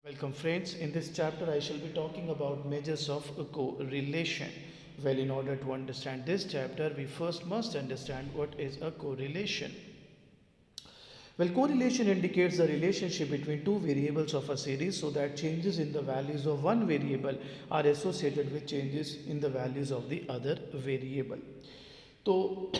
Welcome friends. In this chapter I shall be talking about measures of correlation. Well, in order to understand this chapter, we first must understand what is a correlation. Well, correlation indicates the relationship between two variables of a series so that changes in the values of one variable are associated with changes in the values of the other variable. तो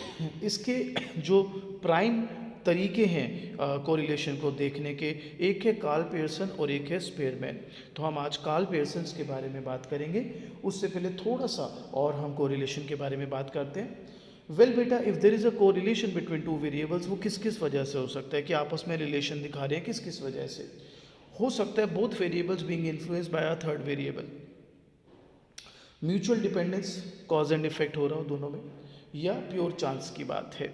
इसके जो prime तरीके हैं correlation को देखने के, एक है कार्ल पियर्सन और एक है स्पेयरमैन। तो हम आज कार्ल पियर्सन के बारे में बात करेंगे। उससे पहले थोड़ा सा और हम कोरिलेशन के बारे में बात करते हैं। वेल बेटा, if there is a correlation between two variables, वो किस किस वजह से हो सकता है कि आपस में रिलेशन दिखा रहे हैं, किस किस वजह से हो सकता है? Both variables being influenced by a third variable, mutual dependence, cause and effect हो रहा हो दोनों में, या प्योर चांस की बात है।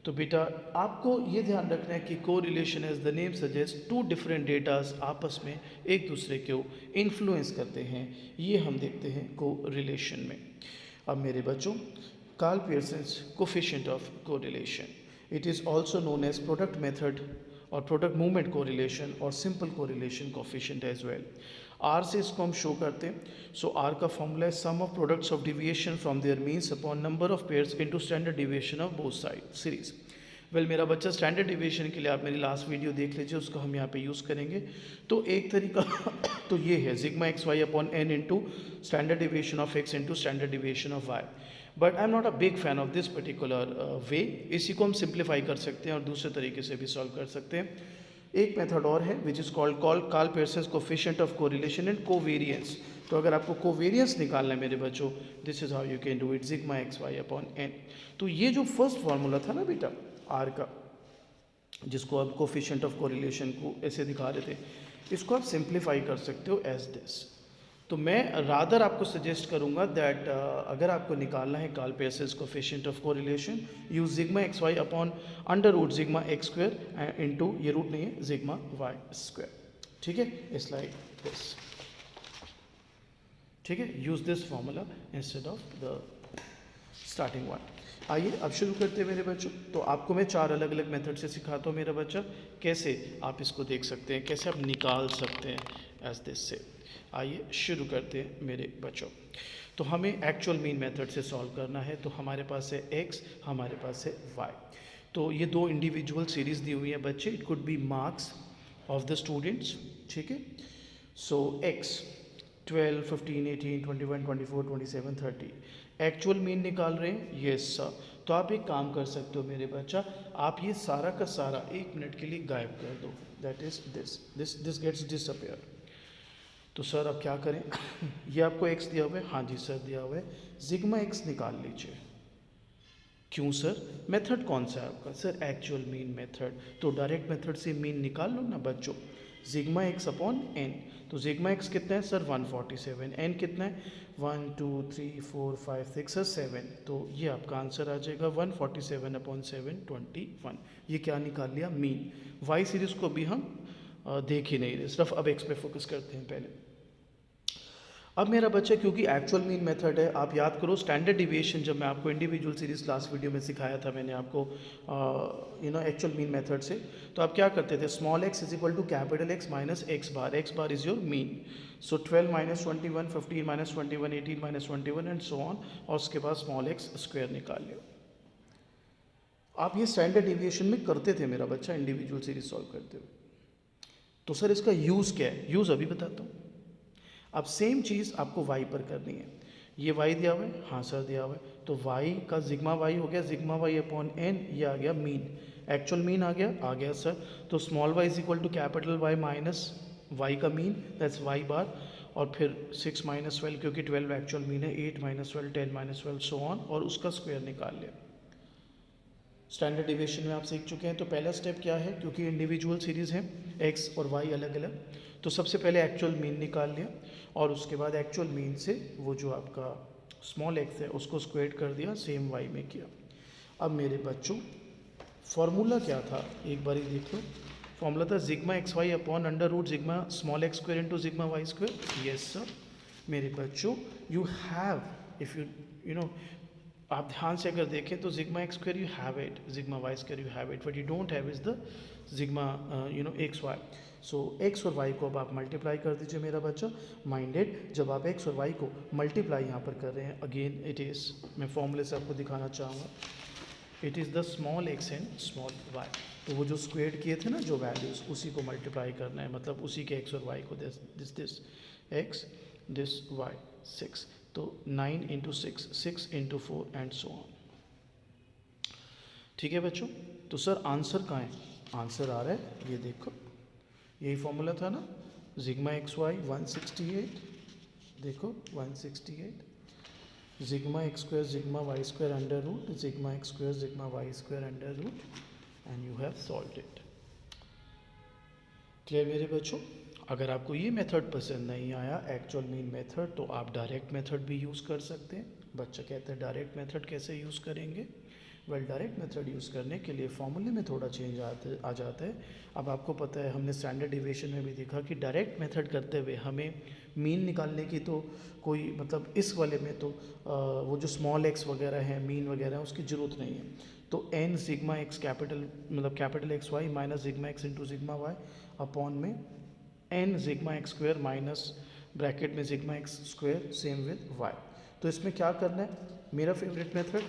तो बेटा आपको ये ध्यान रखना है कि correlation as the name suggest two different datas आपस में एक दूसरे को इन्फ्लुएंस करते हैं, ये हम देखते हैं कोरिलेशन में। अब मेरे बच्चों, Karl Pearson's coefficient of correlation, it is also known as product method और प्रोडक्ट मूवमेंट कोरिलेशन और simple correlation coefficient as well. R से इसको हम शो करते हैं। सो आर का फॉर्मूला है sum of products of deviation from their means upon number of pairs into standard deviation of both side series. Well मेरा बच्चा, स्टैंडर्ड डिविएशन के लिए आप मेरी लास्ट वीडियो देख लीजिए, उसको हम यहाँ पे यूज़ करेंगे। तो एक तरीका तो ये है sigma x y upon n into standard deviation of x into standard deviation of y. But I am not a big fan of this particular way. इसी को हम सिंप्लीफाई कर सकते हैं और दूसरे तरीके से भी सॉल्व कर सकते हैं। एक मेथड और है which is called Karl Pearson's coefficient of correlation and covariance. तो अगर आपको कोवेरियंस निकालना है मेरे बच्चों, this is how you can do it, sigma x y upon n. तो ये जो फर्स्ट फार्मूला था ना बेटा आर का, जिसको आप कोफिशिएंट ऑफ कोरिलेशन को ऐसे दिखा रहे थे, इसको आप सिंप्लीफाई कर सकते हो एज दिस। तो मैं रादर आपको सजेस्ट करूंगा दैट अगर आपको निकालना है Karl Pearson's coefficient of correlation, use sigma x y upon under root sigma x square into, ये रूट नहीं है, सिग्मा वाई स्क्वायर। ठीक है, इट्स लाइक दिस। ठीक है, use this formula instead of the starting one. आइए अब शुरू करते हैं मेरे बच्चों। तो आपको मैं चार अलग अलग मेथड से सिखाता हूँ मेरा बच्चा, कैसे आप इसको देख सकते हैं, कैसे आप निकाल सकते हैं एज दिस से। आइए शुरू करते हैं मेरे बच्चों। तो हमें एक्चुअल मीन मेथड से सॉल्व करना है। तो हमारे पास है x, हमारे पास है y। तो ये दो इंडिविजुअल सीरीज दी हुई है बच्चे, it could be marks of the students. ठीक है, सो x 12, 15, 18, 21, 24, 27, 30 एक्चुअल मीन निकाल रहे हैं। Yes sir. तो आप एक काम कर सकते हो मेरे बच्चा, आप ये सारा का सारा 1 मिनट के लिए गायब कर दो, that is this gets disappear. तो सर अब क्या करें? ये आपको x दिया हुआ है, हाँ जी सर दिया हुआ है, सिग्मा x निकाल लीजिए। क्यों सर? मेथड कौन सा है आपका? Sir actual mean method. तो डायरेक्ट मेथड से मीन निकाल लो ना बच्चों, सिग्मा x अपॉन n। तो सिग्मा x कितना है सर? 147। n कितना है? 1 2 3 4 5 6 7। तो ये आपका आंसर आ जाएगा 147 अपॉन 721। ये क्या निकाल लिया? मीन। y सीरीज को भी हम देख ही नहीं रहे, सिर्फ अब x पे फोकस करते हैं पहले। अब मेरा बच्चा, क्योंकि एक्चुअल मीन मेथड है, आप याद करो स्टैंडर्ड डिविएशन जब मैं आपको इंडिविजुअल सीरीज लास्ट वीडियो में सिखाया था मैंने आपको एक्चुअल मीन मेथड से, तो आप क्या करते थे? Small x is equal to capital X minus x bar is your mean. So 12 minus 21, 15 minus 21, 18 minus 21 and so on, और उसके बाद स्मॉल x स्क्वायर निकाल लियो। आप ये स्टैंडर्ड डिविएशन में करते थे मेरा बच्चा इंडिविजुअल सीरीज सॉल्व करते हुए। तो सर इसका यूज़ क्या है? यूज़ अभी बताता हूँ। अब सेम चीज़ आपको y पर करनी है। ये y दिया हुआ है, हाँ सर दिया हुआ है, तो y का सिग्मा y हो गया सिग्मा y अपॉन n, ये आ गया मीन। एक्चुअल मीन आ गया सर। तो small y is equal to capital Y minus y का मीन, दैट्स y बार, और फिर 6 माइनस 12, क्योंकि 12 एक्चुअल मीन है, 8 माइनस 12, 10 माइनस 12 सो ऑन, और उसका स्क्वायर निकाल लिया। स्टैंडर्ड डिविएशन में आप सीख चुके हैं। तो पहला स्टेप क्या है? क्योंकि इंडिविजुअल सीरीज़ है, x और y अलग अलग, तो सबसे पहले एक्चुअल मीन निकाल लिया, और उसके बाद एक्चुअल मीन से वो जो आपका स्मॉल x है उसको स्क्वायर कर दिया, सेम y में किया। अब मेरे बच्चों फॉर्मूला क्या था एक बार ही देख लो। फॉर्मूला था sigma x y upon under root sigma small x square into sigma y square. Yes sir. मेरे बच्चों, you have, if you know आप ध्यान से अगर देखें तो sigma x square you have it, sigma y square you have it, but you don't have is the sigma x y. So x और y को अब आप मल्टीप्लाई कर दीजिए मेरा बच्चा। माइंडेड, जब आप एक्स और वाई को मल्टीप्लाई यहाँ पर कर रहे हैं, अगेन इट इज़, मैं फॉर्मूले से आपको दिखाना चाहूँगा, it is the small x and small y. तो वो जो स्क्वेयर किए थे ना जो वैल्यूज़, उसी को मल्टीप्लाई करना है, मतलब उसी के एक्स और वाई को, दिस एक्स दिस वाई 6, तो 9 into 6, 6 into 4 and so on. ठीक है बच्चों, तो सर आंसर कहाँ है? आंसर आ रहा है, ये देखो, यही फॉर्मूला था ना, सिग्मा एक्स वाई 168, देखो 168, sigma x square sigma y square under root sigma x square sigma y square under root, and you have solved it. Clear मेरे बच्चों? अगर आपको ये मेथड पसंद नहीं आया, एक्चुअल मीन मेथड, तो आप डायरेक्ट मेथड भी यूज़ कर सकते हैं। बच्चा कहते हैं डायरेक्ट मेथड कैसे यूज़ करेंगे? वेल, डायरेक्ट मेथड यूज़ करने के लिए फॉर्मूले में थोड़ा चेंज आ जाता है। अब आपको पता है, हमने स्टैंडर्ड डिविएशन में भी देखा कि डायरेक्ट मेथड करते हुए हमें मीन निकालने की तो कोई, मतलब इस वाले में तो वो जो स्मॉल एक्स वगैरह है, मीन वगैरह है, उसकी ज़रूरत नहीं है। तो एन सिग्मा एक्स कैपिटल, मतलब capital X Y minus sigma X into sigma Y upon में N sigma x square minus bracket में sigma x square same with Y. तो इसमें क्या करना है? मेरा फेवरेट मेथड,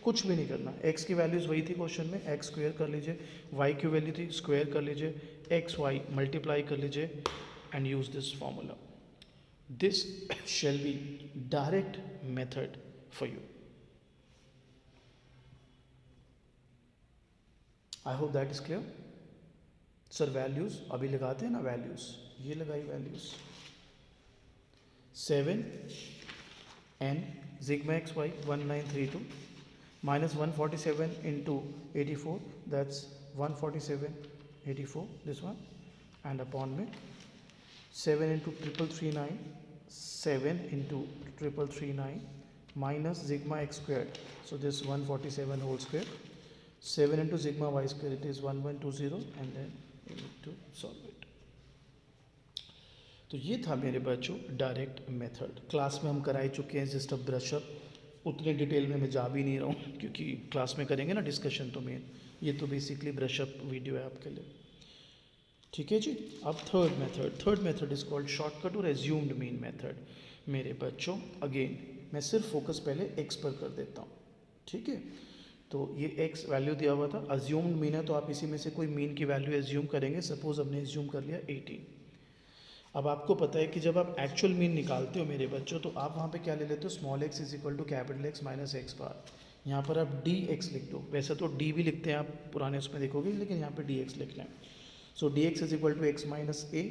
कुछ भी नहीं करना। एक्स की वैल्यूज़ वही थी क्वेश्चन में, एक्स स्क्वायर कर लीजिए, वाई की वैल्यू थी स्क्वायर कर लीजिए, एक्स वाई मल्टीप्लाई कर लीजिए and use this formula. This shall be direct method for you. I hope that is clear. Sir values अभी लगाते हैं ना, वैल्यूज़ ये लगाई values 7 n sigma x y 1932 minus 147 into 84, that's 147/84, this one, and upon में 7 into 3339, 7 into 3339 minus sigma x squared, so this 147 whole square, 7 into sigma y square, it is 1120, and then you need to solve it. तो ये था मेरे बच्चों direct method. Class में हम कराई चुके हैं जस्ट अ ब्रशअप, उतने डिटेल में मैं जा भी नहीं रहा हूँ क्योंकि क्लास में करेंगे ना डिस्कशन, तो मेन ये तो बेसिकली ब्रशअप वीडियो है आपके लिए। ठीक है जी। अब third method is called shortcut और एज्यूम्ड मीन मेथड। मेरे बच्चों अगेन मैं सिर्फ फोकस पहले एक्स पर कर देता हूँ, ठीक है। तो ये एक्स वैल्यू दिया हुआ था, अज्यूम्ड मीन है तो आप इसी में से कोई मीन की वैल्यू एज्यूम करेंगे। सपोज हमने एज्यूम कर लिया 18। अब आपको पता है कि जब आप एक्चुअल मीन निकालते हो मेरे बच्चों, तो आप वहाँ पे क्या ले लेते हो, small X is equal to capital X minus x bar. यहाँ पर आप डी एक्स लिख दो, वैसे तो डी भी लिखते हैं आप पुराने उसमें देखोगे, लेकिन यहाँ पे डी एक्स लिख लें। So D X is equal to X minus A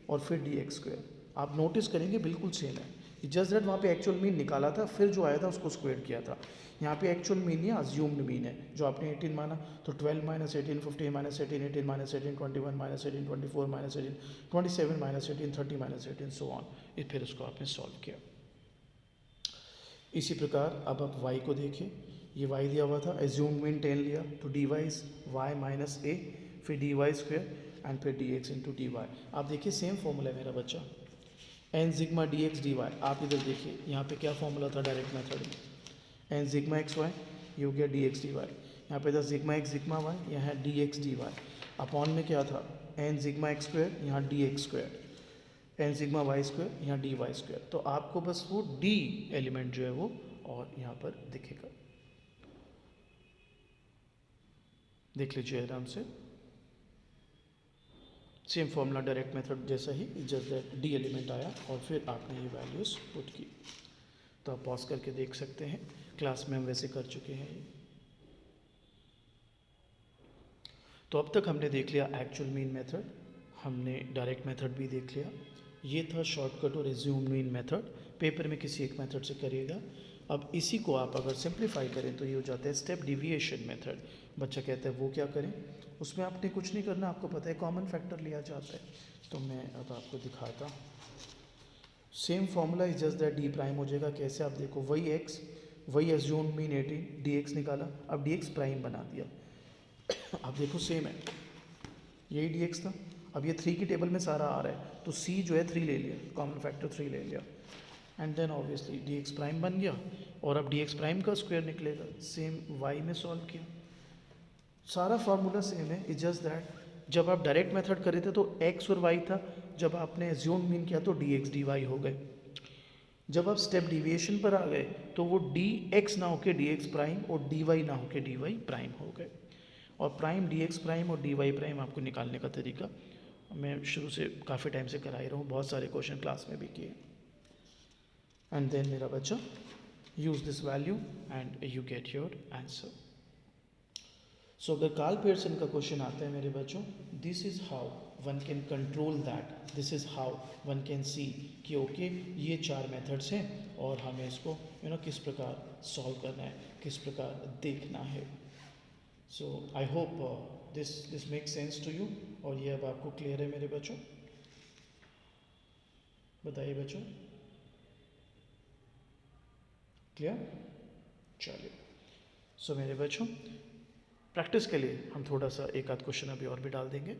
और फिर डी एक्स स्क्वायर। आप नोटिस करेंगे बिल्कुल सेम है, जस्ट दैट वहाँ पे एक्चुअल मीन निकाला था, फिर जो आया था उसको स्क्वायर किया था। यहाँ पे एक्चुअल मीन या अज्यूम्ड मीन है, जो आपने 18 माना, तो 12 minus 18 15 minus 18 18 minus 18 21 minus 18 24 minus 18 27 minus 18 30 minus 18 so on, फिर उसको आपने सॉल्व किया। इसी प्रकार अब आप y को देखिए, ये y दिया हुआ था, एज्यूम्ड मीन 10 लिया, तो D Y is Y minus A, फिर डी वाई स्क्वायर एंड फिर D X into D Y. आप देखिए सेम फॉर्मूला है मेरा बच्चा, N sigma D x D Y. आप इधर देखिए, यहाँ पे क्या फॉर्मूला था डायरेक्ट मेथड में, एन सिग्मा एक्स वाई, ये हो गया डी एक्स डी वाई। यहाँ पे था सिग्मा एक्स सिग्मा वाई, यहाँ है d x D y. Upon में क्या था, एन सिग्मा एक्स स्क्वायर, यहाँ d x square, n sigma y square, यहाँ डी वाई स्क्वायर। तो आपको बस वो डी एलिमेंट जो है वो और यहाँ पर दिखेगा, देख लीजिए आराम से। सेम फॉर्मूला डायरेक्ट मेथड जैसा ही, जस्ट दैट डी एलिमेंट आया और फिर आपने ये वैल्यूज़ पुट की। तो आप पॉज करके देख सकते हैं, क्लास में हम वैसे कर चुके हैं ये। तो अब तक हमने देख लिया एक्चुअल मीन मेथड, हमने डायरेक्ट मेथड भी देख लिया। ये था शॉर्टकट और एज्यूम मीन मेथड। पेपर में किसी एक मेथड से करिएगा। अब इसी को आप अगर सिंप्लीफाई करें तो ये हो जाता है स्टेप डिविएशन मेथड। बच्चा कहता है वो क्या करें, उसमें आपने कुछ नहीं करना, आपको पता है कॉमन फैक्टर लिया जाता है। तो मैं अब आपको दिखाता हूँ, same formula is just that D prime हो जाएगा। कैसे, आप देखो वही एक्स, वही एज्यूम मीन 18, डी एक्स निकाला, अब डी एक्स प्राइम बना दिया। अब देखो सेम है, यही डी एक्स था, अब ये 3 की टेबल में सारा आ रहा है, तो सी जो है 3 ले लिया, कॉमन फैक्टर 3 ले लिया, and then obviously d x prime बन गया। और अब डी एक्स प्राइम का स्क्वायर निकलेगा, सेम वाई में सॉल्व किया, सारा फार्मूला सेम है। इज जस्ट दैट जब आप डायरेक्ट मेथड करे थे तो एक्स और वाई था, जब आपने एज्यूम मीन किया तो डी एक्स डी वाई हो गए। जब आप स्टेप डिविएशन पर आ गए तो वो डी एक्स ना होके डी एक्स प्राइम और डी वाई ना होके डी वाई प्राइम हो गए। और प्राइम डी एक्स प्राइम और डी वाई प्राइम आपको निकालने का तरीका मैं शुरू से काफ़ी टाइम से करा ही रहा हूँ, बहुत सारे क्वेश्चन क्लास में भी किए। एंड देन मेरा बच्चा use this value and you get your answer. So अगर कार्ल पियर्सन का क्वेश्चन आता है मेरे बच्चों, this is how one can control that, this is how one can see कि ओके ये 4 मेथड्स हैं और हमें इसको किस प्रकार सॉल्व करना है, किस प्रकार देखना है। So I hope this make sense to you, और ये अब आपको क्लियर है मेरे बच्चों, बताइए बच्चों, क्लियर? चलिए। सो मेरे बच्चों प्रैक्टिस के लिए हम थोड़ा सा एक आध क्वेश्चन अभी और भी डाल देंगे।